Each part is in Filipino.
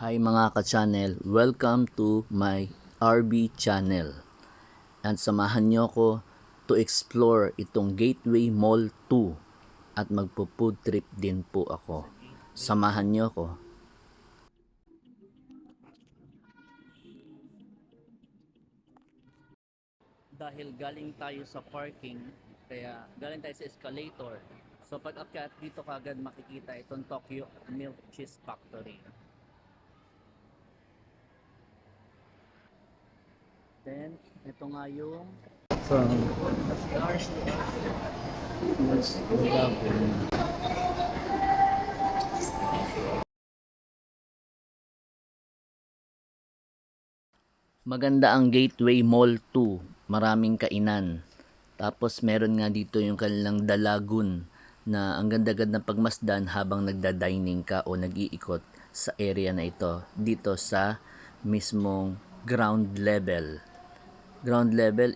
Hi mga ka-channel, welcome to my RB channel. At samahan nyo ko to explore itong Gateway Mall 2 at magpo-food trip din po ako. Samahan nyo ko. Dahil galing tayo sa parking, kaya galing tayo sa escalator. So pag akyat dito kagad makikita itong Tokyo Milk Cheese Factory. Then, ito nga yung from maganda ang Gateway Mall 2. Maraming kainan. Tapos meron nga dito yung kanilang dalagun na ang ganda-ganda pagmasdan habang nagda-dining ka o nag-iikot sa area na ito. Dito sa mismong ground level. Ground level,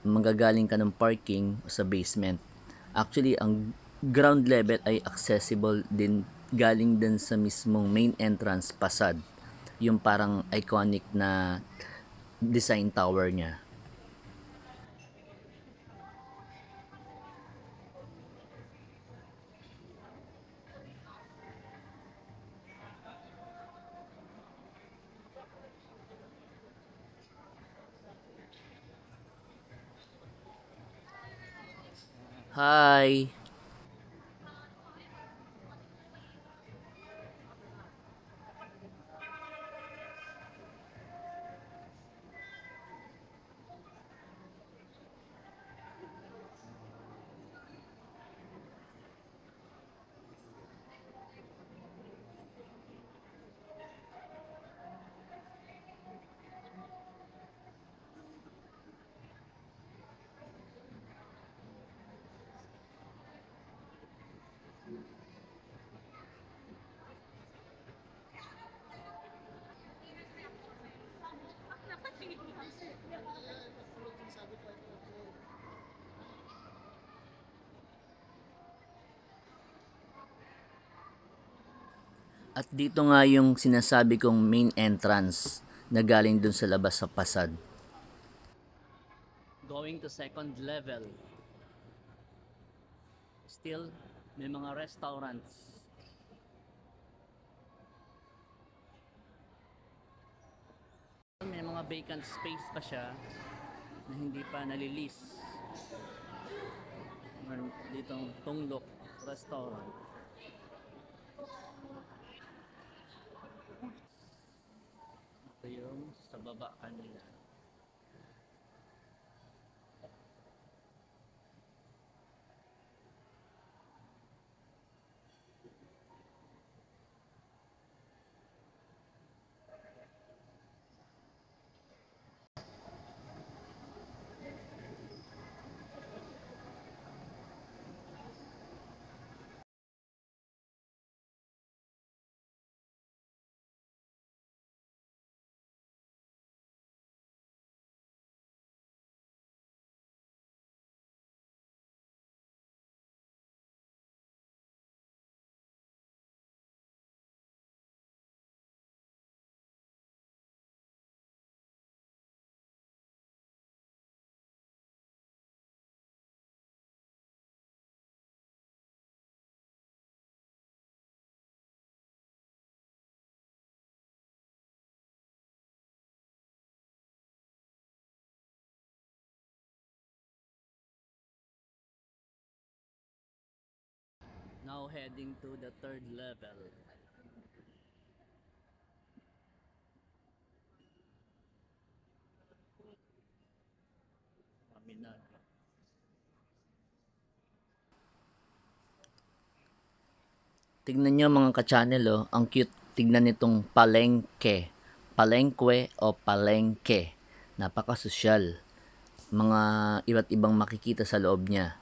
manggagaling ka ng parking sa basement. Actually, ang ground level ay accessible din galing din sa mismong main entrance facade. Yung parang iconic na design tower niya. Hi! At dito nga yung sinasabi kong main entrance na galing dun sa labas sa pasad. Going to second level. Still, may mga restaurants. May mga vacant space pa siya na hindi pa nalilis. Meron ditong Tunglok Restaurant. Ito yung sa baba kanila. Now heading to the third level. Paminag. Tignan nyo mga ka-channel, oh. Ang cute tignan nitong palengke. Palengke o palengke. Napaka-sosyal. Mga iba't ibang makikita sa loob niya.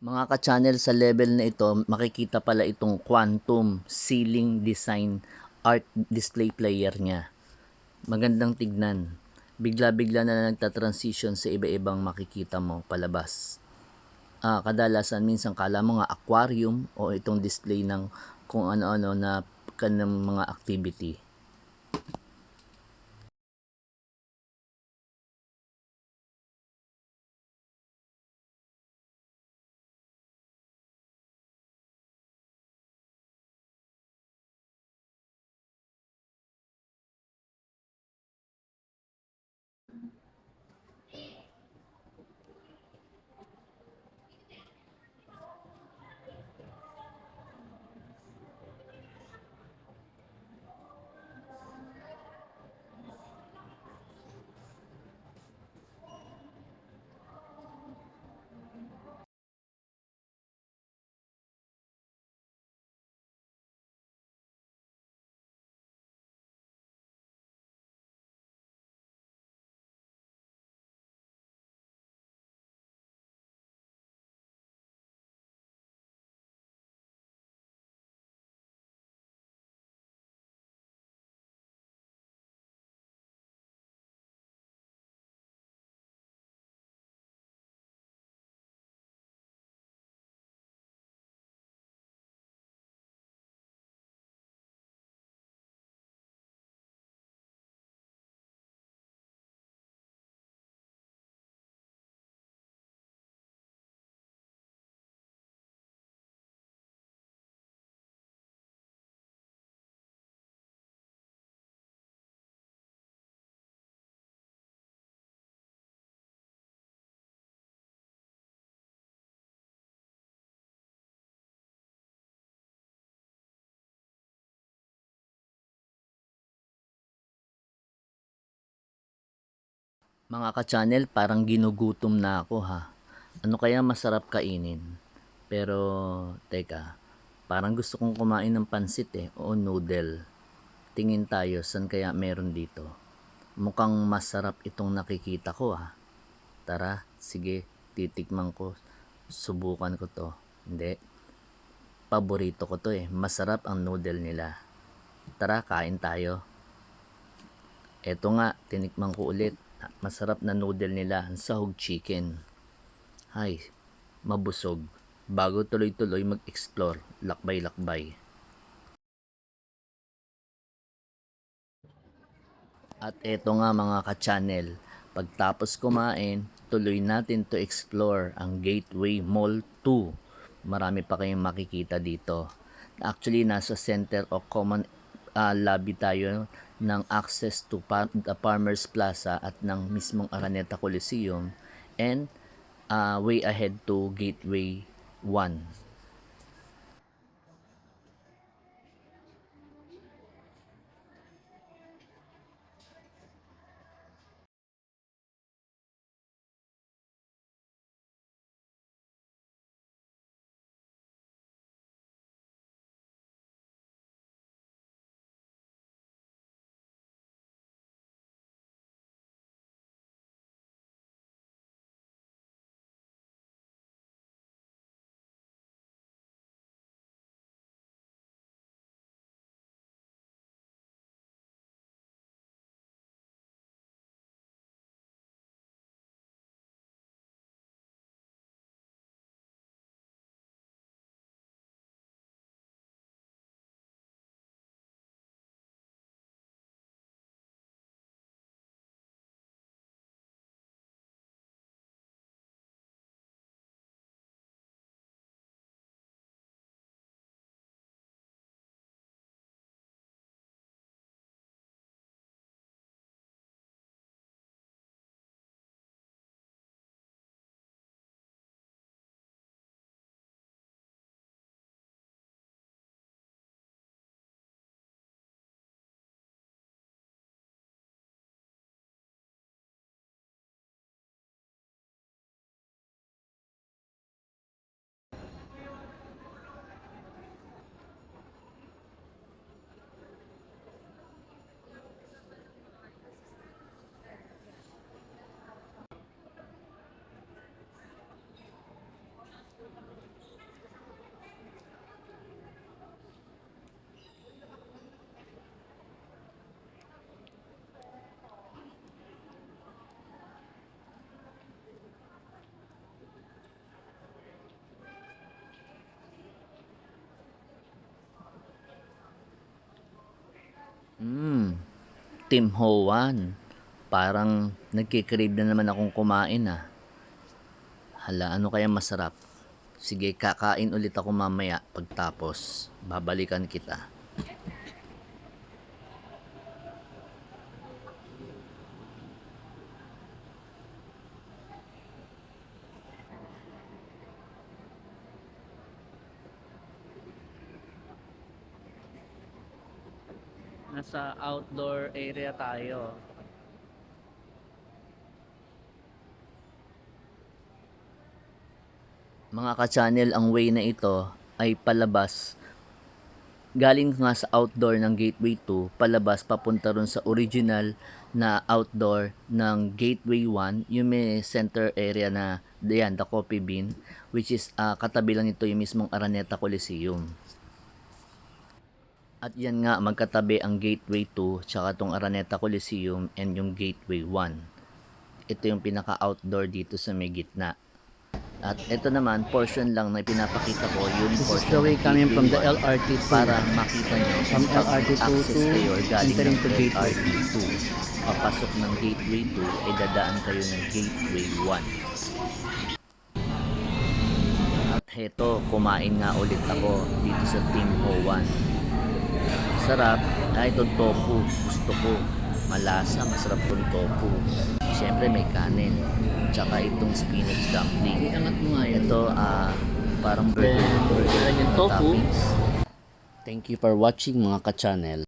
Mga ka-channel, sa level na ito, makikita pala itong quantum ceiling design art display player niya. Magandang tignan. Bigla-bigla na nagta-transition sa iba-ibang makikita mo palabas. Kadalasan minsan kala mo nga aquarium o itong display ng kung ano-ano na kanang mga activity. Mga ka-channel, parang ginugutom na ako ha. Ano kaya masarap kainin? Pero, teka, parang gusto kong kumain ng pansit o noodle. Tingin tayo, saan kaya meron dito? Mukhang masarap itong nakikita ko ha. Tara, sige, titikman ko. Subukan ko to. Hindi, paborito ko to Masarap ang noodle nila. Tara, kain tayo. Eto nga, tinikman ko ulit. Masarap na noodle nila, ang sahog chicken. Ay, mabusog. Bago tuloy-tuloy mag-explore, lakbay-lakbay. At eto nga mga ka-channel, pagtapos kumain, tuloy natin to explore ang Gateway Mall 2. Marami pa kayong makikita dito. Actually, nasa center o common lobby tayo ng access to the Farmers Plaza at ng mismong Araneta Coliseum and way ahead to Gateway 1. Tim Ho Wan. Parang nagkikrave na naman akong kumain ah. Hala, ano kaya masarap? Sige, kakain ulit ako mamaya pagtapos. Babalikan kita. Nasa outdoor area tayo. Mga ka-channel, ang way na ito ay palabas. Galing nga sa outdoor ng Gateway 2, palabas papunta ron sa original na outdoor ng Gateway 1, yung may center area na diyan, the Coffee Bean, which is katabi lang ito yung mismong Araneta Coliseum. At yan nga, magkatabi ang Gateway 2, tsaka tong Araneta Coliseum and yung Gateway 1. Ito yung pinaka-outdoor dito sa may gitna. At ito naman, portion lang na pinapakita ko, yung This is portion the way ng coming from the Gateway 1 LRT to para makita nyo from kung LRT to access kayo or galing entering ng to Gateway. LRT 2 papasok ng Gateway 2 ay dadaan kayo ng Gateway 1. At heto, kumain nga ulit ako dito sa Tim Ho Wan. Sarap, itong tofu, gusto ko. Malasa, masarap tong tofu. Siyempre may kanin. Tsaka itong spinach dumpling. Iangat mo nga yun. Ito, parang burger yung tofu. toppings. Thank you for watching mga ka-channel.